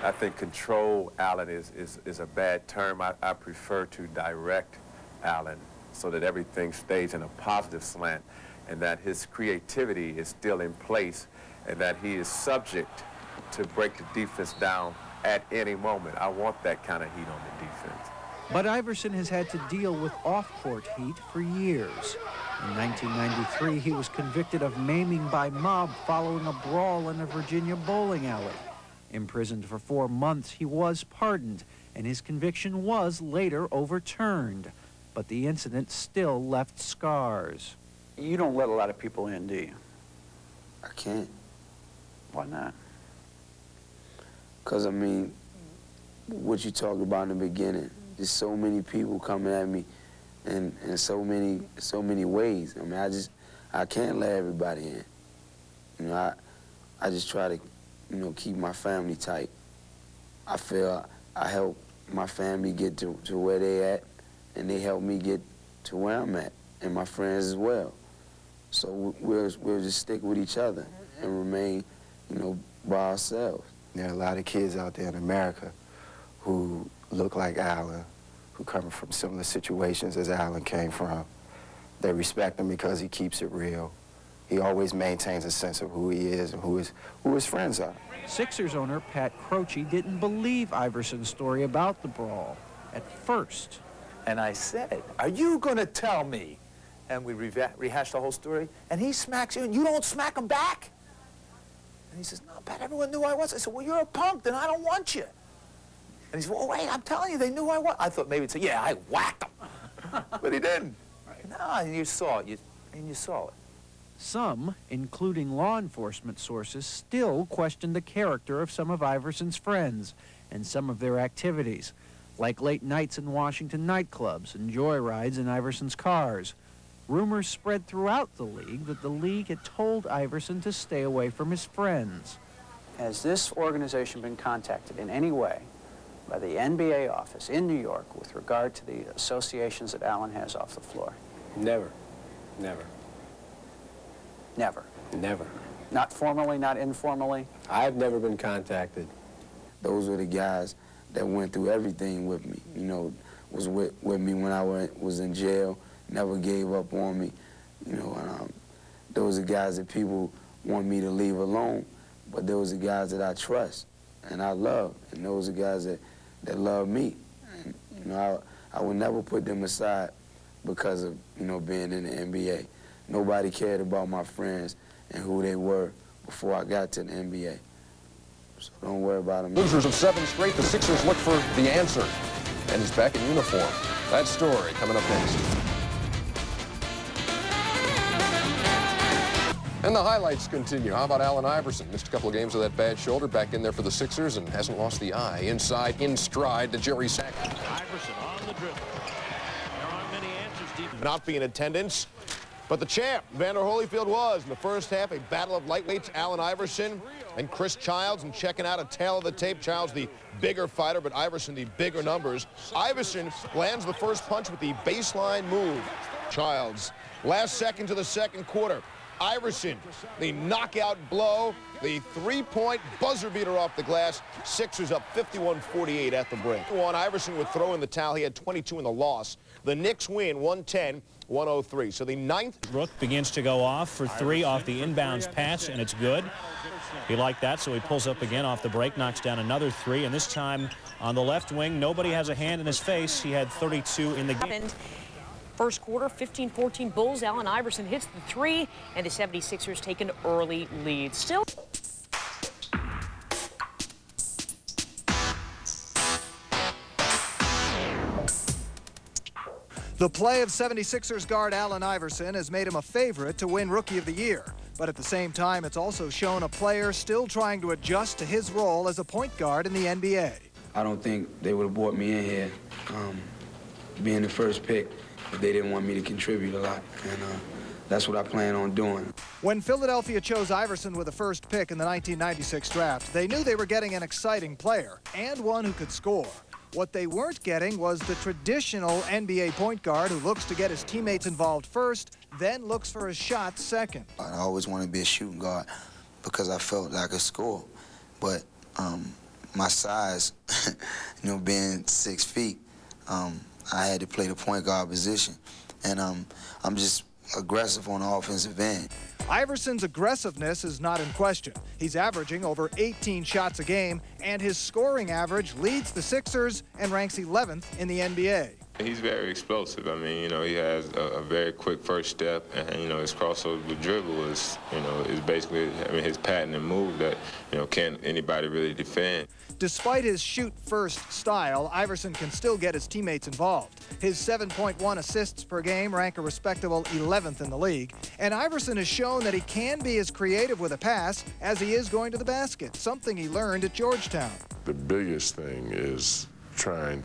I think control Allen is a bad term. I prefer to direct Allen so that everything stays in a positive slant and that his creativity is still in place and that he is subject to break the defense down at any moment. I want that kind of heat on the defense. But Iverson has had to deal with off-court heat for years. In 1993, he was convicted of maiming by mob following a brawl in a Virginia bowling alley. Imprisoned for 4 months, he was pardoned, and his conviction was later overturned. But the incident still left scars. You don't let a lot of people in, do you? I can't. Why not? Because, I mean, what you talked about in the beginning, there's so many people coming at me in so many ways. I mean, I can't let everybody in. You know, I just try to, you know, keep my family tight. I feel I help my family get to where they at, and they help me get to where I'm at, and my friends as well. So we'll just stick with each other and remain, you know, by ourselves. There are a lot of kids out there in America who look like Allen, who come from similar situations as Allen came from. They respect him because he keeps it real. He always maintains a sense of who he is and who his friends are. Sixers owner Pat Croce didn't believe Iverson's story about the brawl at first. And I said, are you going to tell me? And we rehashed the whole story. And he smacks you and you don't smack him back? And he says, no, Pat, everyone knew I was. I said, well, you're a punk, then I don't want you. And he said, well, wait, I'm telling you, they knew I was. I thought maybe he'd say, yeah, I whacked him. But he didn't. No, and you saw it. You saw it. Some, including law enforcement sources, still question the character of some of Iverson's friends and some of their activities, like late nights in Washington nightclubs and joyrides in Iverson's cars. Rumors spread throughout the league that the league had told Iverson to stay away from his friends. Has this organization been contacted in any way by the NBA office in New York with regard to the associations that Allen has off the floor? Never. Never. Never? Never. Not formally, not informally? I've never been contacted. Those were the guys that went through everything with me, you know, was with me when I was in jail, never gave up on me, you know, and those are guys that people want me to leave alone, but those are guys that I trust and I love, and those are guys that love me. And, you know, I would never put them aside because of, you know, being in the NBA. Nobody cared about my friends and who they were before I got to the NBA. So don't worry about them. Losers of 7 straight, the Sixers look for the answer. And he's back in uniform. That story coming up next. And the highlights continue. How about Allen Iverson? Missed a couple of games with that bad shoulder, back in there for the Sixers and hasn't lost the eye. Inside, in stride to Jerry Sack. Iverson on the dribble. There aren't many answers deep. Not be in attendance, but the champ, Vander Holyfield, was. In the first half, a battle of lightweights, Allen Iverson and Chris Childs, and checking out a tail of the tape. Childs, the bigger fighter, but Iverson, the bigger numbers. Iverson lands the first punch with the baseline move. Childs, last second to the second quarter. Iverson, the knockout blow, the three-point buzzer beater off the glass. Sixers up 51-48 at the break. Iverson would throw in the towel. He had 22 in the loss. The Knicks win 110-103. So the ninth. Brook begins to go off for three off the inbounds pass, and it's good. He liked that, so he pulls up again off the break, knocks down another three, and this time on the left wing, nobody has a hand in his face. He had 32 in the game. First quarter, 15-14 Bulls. Allen Iverson hits the three, and the 76ers take an early lead. Still. The play of 76ers guard Allen Iverson has made him a favorite to win Rookie of the Year. But at the same time, it's also shown a player still trying to adjust to his role as a point guard in the NBA. I don't think they would have brought me in here being the first pick if they didn't want me to contribute a lot. And that's what I plan on doing. When Philadelphia chose Iverson with the first pick in the 1996 draft, they knew they were getting an exciting player and one who could score. What they weren't getting was the traditional NBA point guard who looks to get his teammates involved first, then looks for his shot second. I always wanted to be a shooting guard because I felt like I could score. But my size, you know, being 6 feet, I had to play the point guard position. And I'm just aggressive on the offensive end. Iverson's aggressiveness is not in question. He's averaging over 18 shots a game, and his scoring average leads the Sixers and ranks 11th in the NBA. He's very explosive. I mean, you know, he has a very quick first step, and, you know, his crossover with dribble is, you know, is basically, I mean, his patent and move that, you know, can't anybody really defend. Despite his shoot-first style, Iverson can still get his teammates involved. His 7.1 assists per game rank a respectable 11th in the league, and Iverson has shown that he can be as creative with a pass as he is going to the basket, something he learned at Georgetown. The biggest thing is trying